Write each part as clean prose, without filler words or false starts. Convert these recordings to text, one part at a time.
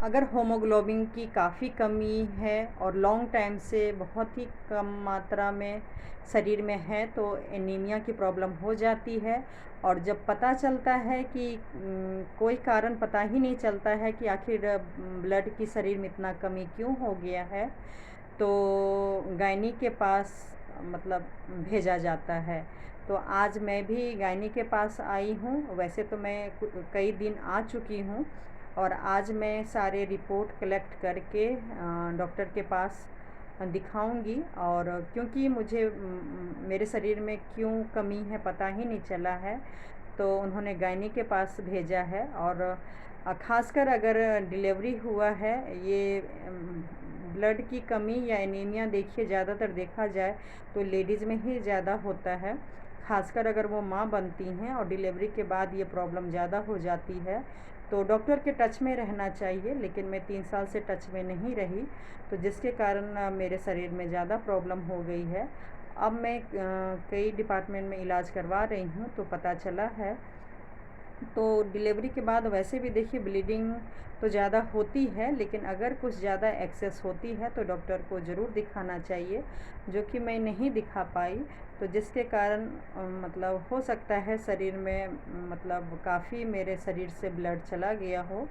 अगर होमोग्लोबिन की काफ़ी कमी है और लॉन्ग टाइम से बहुत ही कम मात्रा में शरीर में है तो एनीमिया की प्रॉब्लम हो जाती है। और जब पता चलता है कि कोई कारण पता ही नहीं चलता है कि आखिर ब्लड की शरीर में इतना कमी क्यों हो गया है, तो गायनी के पास मतलब भेजा जाता है। तो आज मैं भी गायनी के पास आई हूँ। वैसे तो मैं कई दिन आ चुकी हूँ और आज मैं सारे रिपोर्ट कलेक्ट करके डॉक्टर के पास दिखाऊंगी। और क्योंकि मुझे मेरे शरीर में क्यों कमी है पता ही नहीं चला है, तो उन्होंने गायनी के पास भेजा है। और ख़ासकर अगर डिलीवरी हुआ है, ये ब्लड की कमी या एनीमिया देखिए ज़्यादातर देखा जाए तो लेडीज़ में ही ज़्यादा होता है। ख़ासकर अगर वो माँ बनती हैं और डिलीवरी के बाद ये प्रॉब्लम ज़्यादा हो जाती है, तो डॉक्टर के टच में रहना चाहिए। लेकिन मैं 3 साल से टच में नहीं रही, तो जिसके कारण मेरे शरीर में ज़्यादा प्रॉब्लम हो गई है। अब मैं कई डिपार्टमेंट में इलाज करवा रही हूँ, तो पता चला है। तो डिलीवरी के बाद वैसे भी देखिए ब्लीडिंग तो ज़्यादा होती है, लेकिन अगर कुछ ज़्यादा एक्सेस होती है तो डॉक्टर को ज़रूर दिखाना चाहिए, जो कि मैं नहीं दिखा पाई। तो जिसके कारण मतलब हो सकता है शरीर में मतलब काफ़ी मेरे शरीर से ब्लड चला गया हो,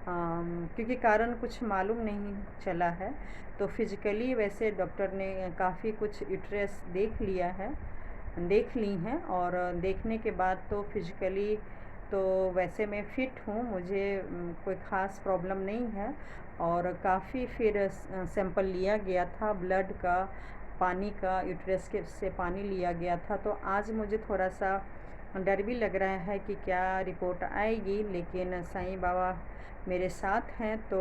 क्योंकि कारण कुछ मालूम नहीं चला है। तो फिज़िकली वैसे डॉक्टर ने काफ़ी कुछ यूट्रस देख ली हैं। और देखने के बाद तो फिज़िकली तो वैसे मैं फ़िट हूँ, मुझे कोई ख़ास प्रॉब्लम नहीं है। और काफ़ी फिर सैंपल लिया गया था ब्लड का, पानी का, यूट्रस के से पानी लिया गया था। तो आज मुझे थोड़ा सा डर भी लग रहा है कि क्या रिपोर्ट आएगी, लेकिन साईं बाबा मेरे साथ हैं तो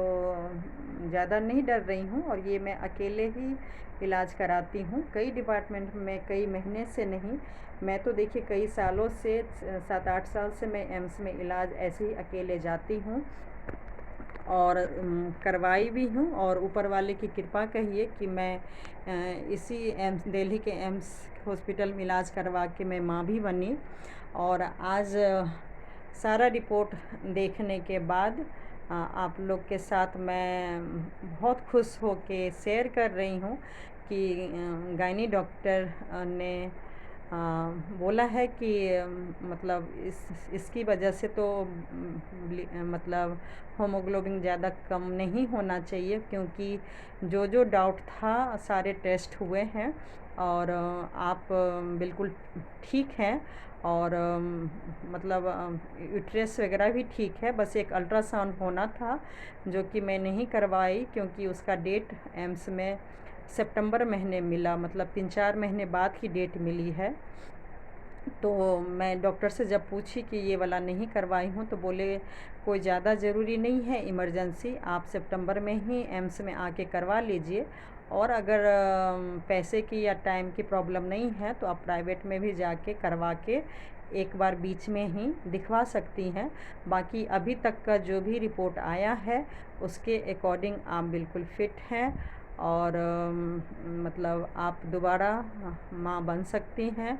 ज़्यादा नहीं डर रही हूँ। और ये मैं अकेले ही इलाज कराती हूँ, कई डिपार्टमेंट में कई महीने से नहीं। मैं तो देखिए कई सालों से 7-8 साल से मैं एम्स में इलाज ऐसे ही अकेले जाती हूँ और करवाई भी हूँ। और ऊपर वाले की कृपा कहिए कि मैं इसी एम्स, दिल्ली के एम्स हॉस्पिटल में इलाज करवा के मैं माँ भी बनी। और आज सारा रिपोर्ट देखने के बाद आप लोग के साथ मैं बहुत खुश हो के शेयर कर रही हूँ कि गायनी डॉक्टर ने बोला है कि मतलब इसकी वजह से तो मतलब होमोग्लोबिन ज़्यादा कम नहीं होना चाहिए, क्योंकि जो जो डाउट था सारे टेस्ट हुए हैं और आप बिल्कुल ठीक हैं। और मतलब यूट्रस वगैरह भी ठीक है, बस एक अल्ट्रासाउंड होना था जो कि मैं नहीं करवाई, क्योंकि उसका डेट एम्स में सितंबर महीने मिला, मतलब 3-4 महीने बाद ही डेट मिली है। तो मैं डॉक्टर से जब पूछी कि ये वाला नहीं करवाई हूँ, तो बोले कोई ज़्यादा ज़रूरी नहीं है इमरजेंसी, आप सितंबर में ही एम्स में आके करवा लीजिए। और अगर पैसे की या टाइम की प्रॉब्लम नहीं है तो आप प्राइवेट में भी जाके करवा के एक बार बीच में ही दिखवा सकती हैं। बाकी अभी तक का जो भी रिपोर्ट आया है उसके अकॉर्डिंग आप बिल्कुल फ़िट हैं और मतलब आप दोबारा माँ बन सकती हैं।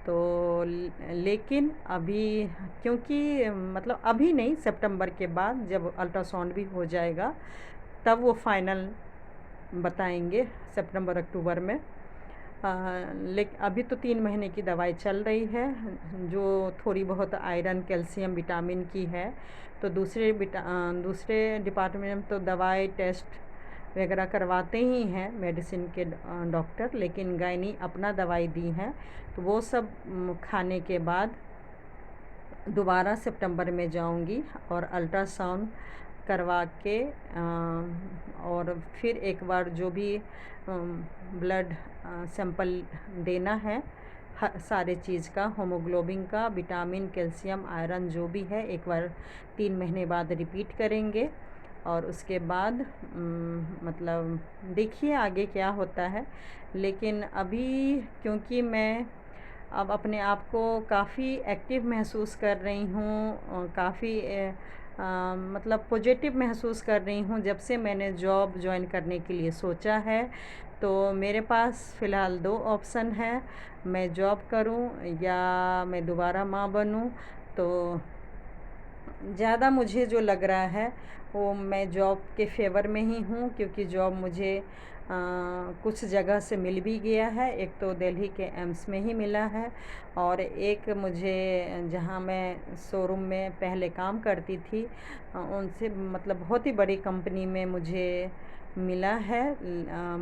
तो लेकिन अभी, क्योंकि मतलब अभी नहीं, सितंबर के बाद जब अल्ट्रासाउंड भी हो जाएगा तब वो फाइनल बताएंगे, सितंबर अक्टूबर में। लेकिन अभी तो 3 महीने की दवाई चल रही है, जो थोड़ी बहुत आयरन, कैल्शियम, विटामिन की है। तो दूसरे डिपार्टमेंट में तो दवाई टेस्ट वगैरह करवाते ही हैं मेडिसिन के डॉक्टर, लेकिन गायनी अपना दवाई दी हैं, तो वो सब खाने के बाद दोबारा सितंबर में जाऊंगी और अल्ट्रासाउंड करवा के और फिर एक बार जो भी ब्लड सैंपल देना है सारे चीज़ का, होमोग्लोबिन का, विटामिन, कैल्शियम, आयरन जो भी है, एक बार 3 महीने बाद रिपीट करेंगे। और उसके बाद मतलब देखिए आगे क्या होता है। लेकिन अभी क्योंकि मैं अब अपने आप को काफ़ी एक्टिव महसूस कर रही हूँ, काफ़ी मतलब पॉजिटिव महसूस कर रही हूँ जब से मैंने जॉब ज्वाइन करने के लिए सोचा है। तो मेरे पास फ़िलहाल 2 ऑप्शन है, मैं जॉब करूँ या मैं दोबारा माँ बनूँ। तो ज़्यादा मुझे जो लग रहा है वो मैं जॉब के फेवर में ही हूँ, क्योंकि जॉब मुझे कुछ जगह से मिल भी गया है। एक तो दिल्ली के एम्स में ही मिला है, और एक मुझे जहाँ मैं शोरूम में पहले काम करती थी उनसे मतलब बहुत ही बड़ी कंपनी में मुझे मिला है।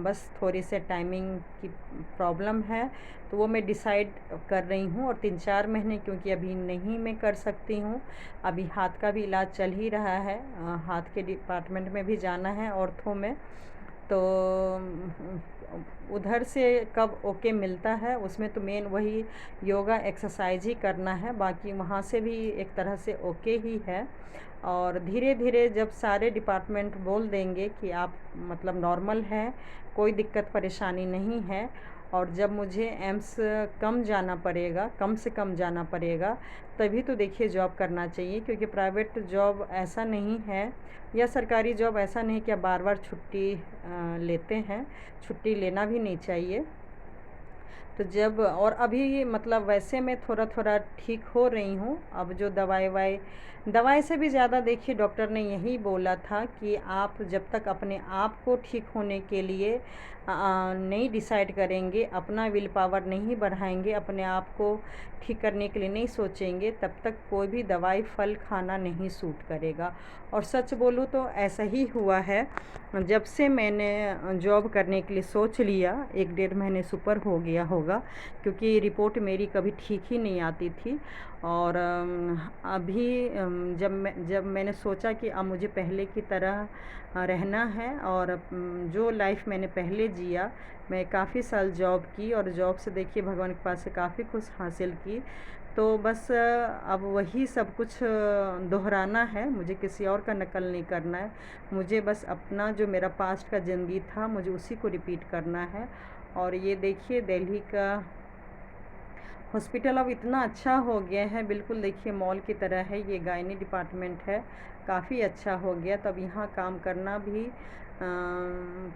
बस थोड़ी से टाइमिंग की प्रॉब्लम है, तो वो मैं डिसाइड कर रही हूँ। और 3-4 महीने क्योंकि अभी नहीं मैं कर सकती हूँ, अभी हाथ का भी इलाज चल ही रहा है। हाथ के डिपार्टमेंट में भी जाना है, ऑर्थो में। तो उधर से कब ओके मिलता है, उसमें तो मेन वही योगा एक्सरसाइज ही करना है, बाकी वहाँ से भी एक तरह से ओके ही है। और धीरे धीरे जब सारे डिपार्टमेंट बोल देंगे कि आप मतलब नॉर्मल हैं, कोई दिक्कत परेशानी नहीं है, और जब मुझे एम्स कम से कम जाना पड़ेगा, तभी तो देखिए जॉब करना चाहिए। क्योंकि प्राइवेट जॉब ऐसा नहीं है, या सरकारी जॉब ऐसा नहीं कि आप बार बार छुट्टी लेते हैं, छुट्टी लेना भी नहीं चाहिए। तो जब और अभी मतलब वैसे मैं थोड़ा थोड़ा ठीक हो रही हूँ। अब जो दवाई से भी ज़्यादा देखिए डॉक्टर ने यही बोला था कि आप जब तक अपने आप को ठीक होने के लिए नहीं डिसाइड करेंगे, अपना विल पावर नहीं बढ़ाएंगे, अपने आप को ठीक करने के लिए नहीं सोचेंगे, तब तक कोई भी दवाई फल खाना नहीं सूट करेगा। और सच बोलूँ तो ऐसा ही हुआ है। जब से मैंने जॉब करने के लिए सोच लिया, 1-1.5 महीने से ऊपर हो गया होगा, क्योंकि रिपोर्ट मेरी कभी ठीक ही नहीं आती थी। और अभी जब मैंने सोचा कि अब मुझे पहले की तरह रहना है, और जो लाइफ मैंने पहले जिया, मैं काफ़ी साल जॉब की, और जॉब से देखिए भगवान के पास से काफ़ी कुछ हासिल की। तो बस अब वही सब कुछ दोहराना है, मुझे किसी और का नकल नहीं करना है। मुझे बस अपना जो मेरा पास्ट का ज़िंदगी था, मुझे उसी को रिपीट करना है। और ये देखिए दिल्ली का हॉस्पिटल अब इतना अच्छा हो गया है, बिल्कुल देखिए मॉल की तरह है। ये गायनी डिपार्टमेंट है, काफ़ी अच्छा हो गया। तब यहाँ काम करना भी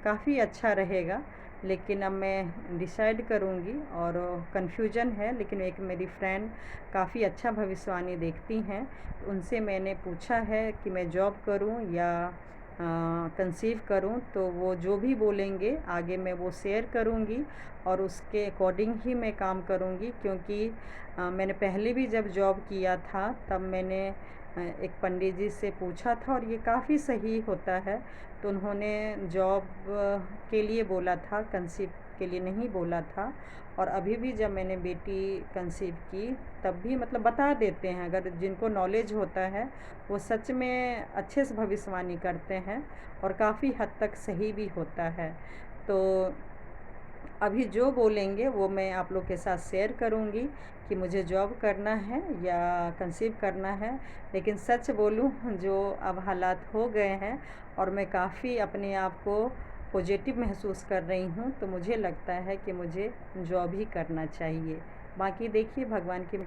काफ़ी अच्छा रहेगा। लेकिन अब मैं डिसाइड करूँगी, और कन्फ्यूजन है। लेकिन एक मेरी फ्रेंड काफ़ी अच्छा भविष्यवाणी देखती हैं, तो उनसे मैंने पूछा है कि मैं जॉब करूँ या कंसीव करूँ, तो वो जो भी बोलेंगे आगे मैं वो शेयर करूँगी, और उसके अकॉर्डिंग ही मैं काम करूँगी। क्योंकि मैंने पहले भी जब जॉब किया था, तब मैंने एक पंडित जी से पूछा था, और ये काफ़ी सही होता है। तो उन्होंने जॉब के लिए बोला था, कंसीव के लिए नहीं बोला था। और अभी भी जब मैंने बेटी कंसीव की, तब भी मतलब बता देते हैं, अगर जिनको नॉलेज होता है वो सच में अच्छे से भविष्यवाणी करते हैं, और काफ़ी हद तक सही भी होता है। तो अभी जो बोलेंगे वो मैं आप लोग के साथ शेयर करूँगी कि मुझे जॉब करना है या कंसीव करना है। लेकिन सच बोलूँ, जो अब हालात हो गए हैं, और मैं काफ़ी अपने आप को पॉजिटिव महसूस कर रही हूँ, तो मुझे लगता है कि मुझे जॉब ही करना चाहिए। बाकी देखिए भगवान की